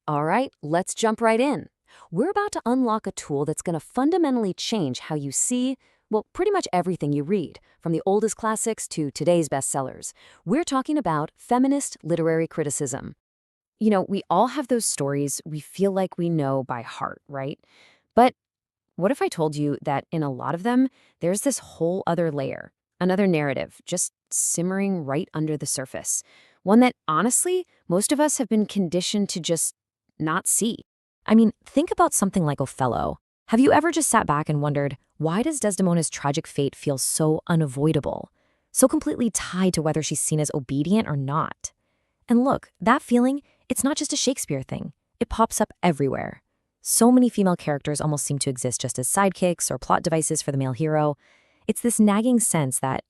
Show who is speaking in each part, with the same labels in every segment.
Speaker 1: All right, let's jump right in. We're about to unlock a tool that's going to fundamentally change how you see, well, pretty much everything you read, from the oldest classics to today's bestsellers. We're talking about feminist literary criticism. We all have those stories we feel like we know by heart, right? But what if I told you that in a lot of them, there's this whole other layer, another narrative, just simmering right under the surface? One that, honestly, most of us have been conditioned to just not see. I mean, think about something like Othello. Have you ever just sat back and wondered, why does Desdemona's tragic fate feel so unavoidable? So completely tied to whether she's seen as obedient or not? And look, that feeling, it's not just a Shakespeare thing. It pops up everywhere. So many female characters almost seem to exist just as sidekicks or plot devices for the male hero. It's this nagging sense that,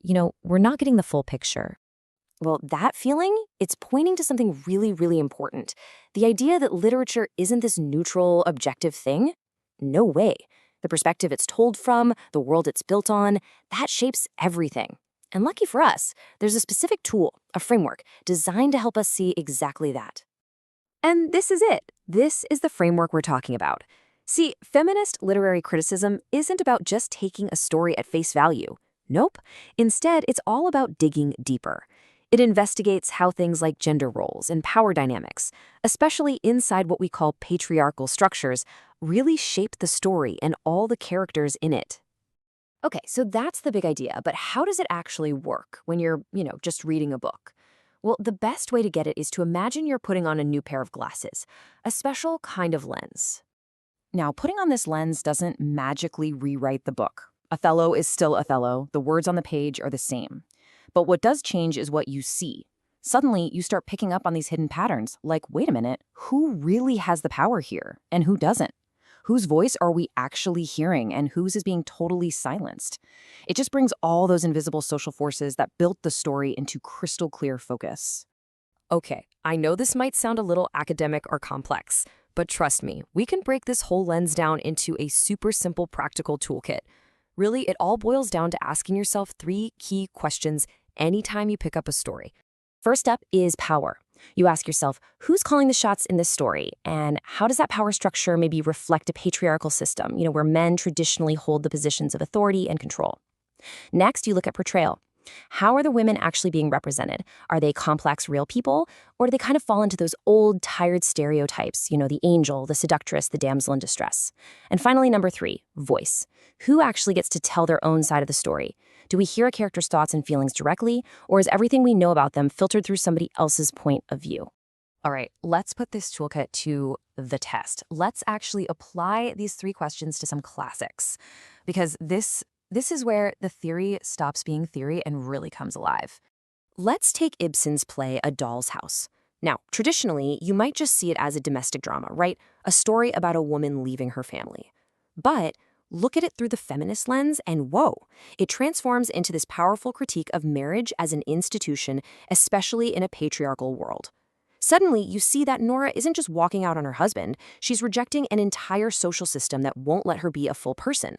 Speaker 1: we're not getting the full picture. Well, that feeling, it's pointing to something really, really important. The idea that literature isn't this neutral, objective thing? No way. The perspective it's told from, the world it's built on, that shapes everything. And lucky for us, there's a specific tool, a framework, designed to help us see exactly that. And this is it. This is the framework we're talking about. See, feminist literary criticism isn't about just taking a story at face value. Nope. Instead, it's all about digging deeper. It investigates how things like gender roles and power dynamics, especially inside what we call patriarchal structures, really shape the story and all the characters in it. Okay, so that's the big idea, but how does it actually work when you're, just reading a book? Well, the best way to get it is to imagine you're putting on a new pair of glasses, a special kind of lens. Now, putting on this lens doesn't magically rewrite the book. Othello is still Othello, the words on the page are the same. But what does change is what you see. Suddenly, you start picking up on these hidden patterns, like, wait a minute, who really has the power here, and who doesn't? Whose voice are we actually hearing, and whose is being totally silenced? It just brings all those invisible social forces that built the story into crystal clear focus. Okay, I know this might sound a little academic or complex, but trust me, we can break this whole lens down into a super simple practical toolkit. Really, it all boils down to asking yourself 3 key questions anytime you pick up a story. First up is power. You ask yourself, who's calling the shots in this story? And how does that power structure maybe reflect a patriarchal system, where men traditionally hold the positions of authority and control? Next, you look at portrayal. How are the women actually being represented? Are they complex, real people? Or do they kind of fall into those old, tired stereotypes, the angel, the seductress, the damsel in distress? And finally, number 3, voice. Who actually gets to tell their own side of the story? Do we hear a character's thoughts and feelings directly, or is everything we know about them filtered through somebody else's point of view? All right, let's put this toolkit to the test. Let's actually apply these 3 questions to some classics, because this is where the theory stops being theory and really comes alive. Let's take Ibsen's play A Doll's House. Now, traditionally, you might just see it as a domestic drama, right? A story about a woman leaving her family. But look at it through the feminist lens and whoa, it transforms into this powerful critique of marriage as an institution, especially in a patriarchal world. Suddenly, you see that Nora isn't just walking out on her husband, she's rejecting an entire social system that won't let her be a full person.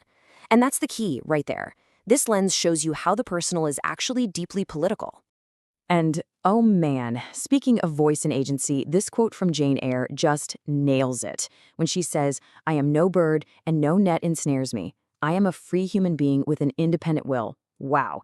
Speaker 1: And that's the key right there. This lens shows you how the personal is actually deeply political. And oh man, speaking of voice and agency, this quote from Jane Eyre just nails it. When she says, "I am no bird and no net ensnares me. I am a free human being with an independent will." Wow.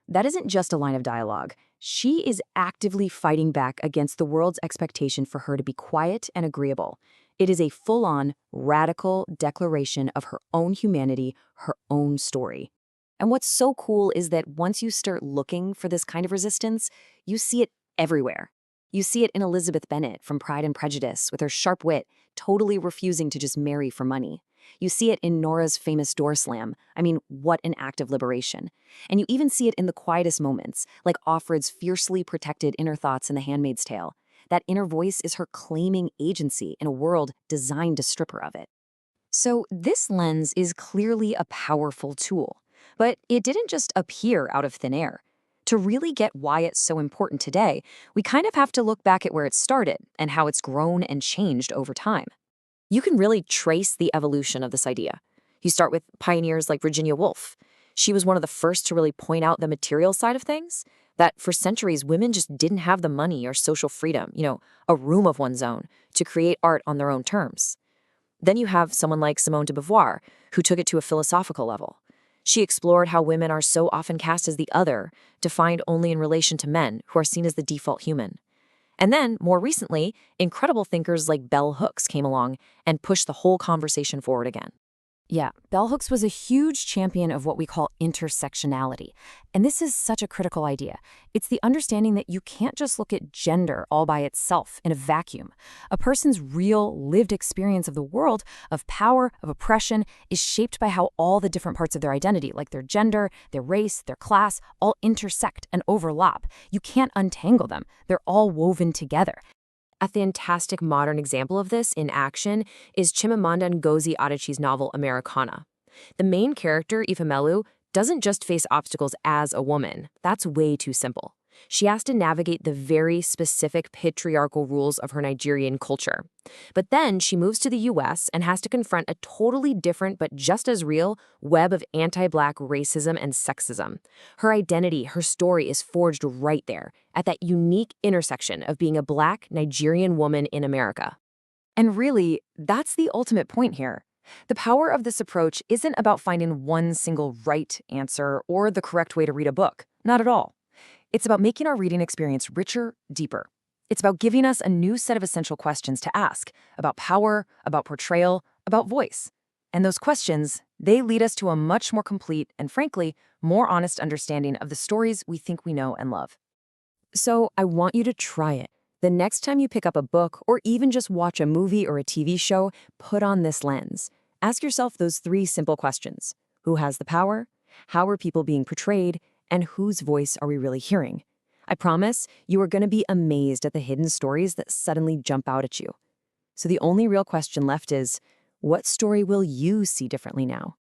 Speaker 1: That isn't just a line of dialogue. She is actively fighting back against the world's expectation for her to be quiet and agreeable. It is a full-on, radical declaration of her own humanity, her own story. And what's so cool is that once you start looking for this kind of resistance, you see it everywhere. You see it in Elizabeth Bennet from Pride and Prejudice with her sharp wit, totally refusing to just marry for money. You see it in Nora's famous door slam. I mean, what an act of liberation. And you even see it in the quietest moments, like Offred's fiercely protected inner thoughts in The Handmaid's Tale. That inner voice is her claiming agency in a world designed to strip her of it. So this lens is clearly a powerful tool, but it didn't just appear out of thin air. To really get why it's so important today, we kind of have to look back at where it started and how it's grown and changed over time. You can really trace the evolution of this idea. You start with pioneers like Virginia Woolf. She was one of the first to really point out the material side of things, that for centuries women just didn't have the money or social freedom, a room of one's own, to create art on their own terms. Then you have someone like Simone de Beauvoir, who took it to a philosophical level. She explored how women are so often cast as the other, defined only in relation to men, who are seen as the default human. And then, more recently, incredible thinkers like Bell Hooks came along and pushed the whole conversation forward again. Yeah, Bell Hooks was a huge champion of what we call intersectionality. And this is such a critical idea. It's the understanding that you can't just look at gender all by itself in a vacuum. A person's real, lived experience of the world, of power, of oppression, is shaped by how all the different parts of their identity, like their gender, their race, their class, all intersect and overlap. You can't untangle them. They're all woven together. A fantastic modern example of this in action is Chimamanda Ngozi Adichie's novel Americana. The main character, Ifemelu, doesn't just face obstacles as a woman. That's way too simple. She has to navigate the very specific patriarchal rules of her Nigerian culture. But then she moves to the US and has to confront a totally different but just as real web of anti-Black racism and sexism. Her identity, her story is forged right there, at that unique intersection of being a Black Nigerian woman in America. And really, that's the ultimate point here. The power of this approach isn't about finding one single right answer or the correct way to read a book. Not at all. It's about making our reading experience richer, deeper. It's about giving us a new set of essential questions to ask about power, about portrayal, about voice. And those questions, they lead us to a much more complete and, frankly, more honest understanding of the stories we think we know and love. So I want you to try it. The next time you pick up a book or even just watch a movie or a TV show, put on this lens. Ask yourself those 3 simple questions. Who has the power? How are people being portrayed? And whose voice are we really hearing? I promise you are going to be amazed at the hidden stories that suddenly jump out at you. So the only real question left is, what story will you see differently now?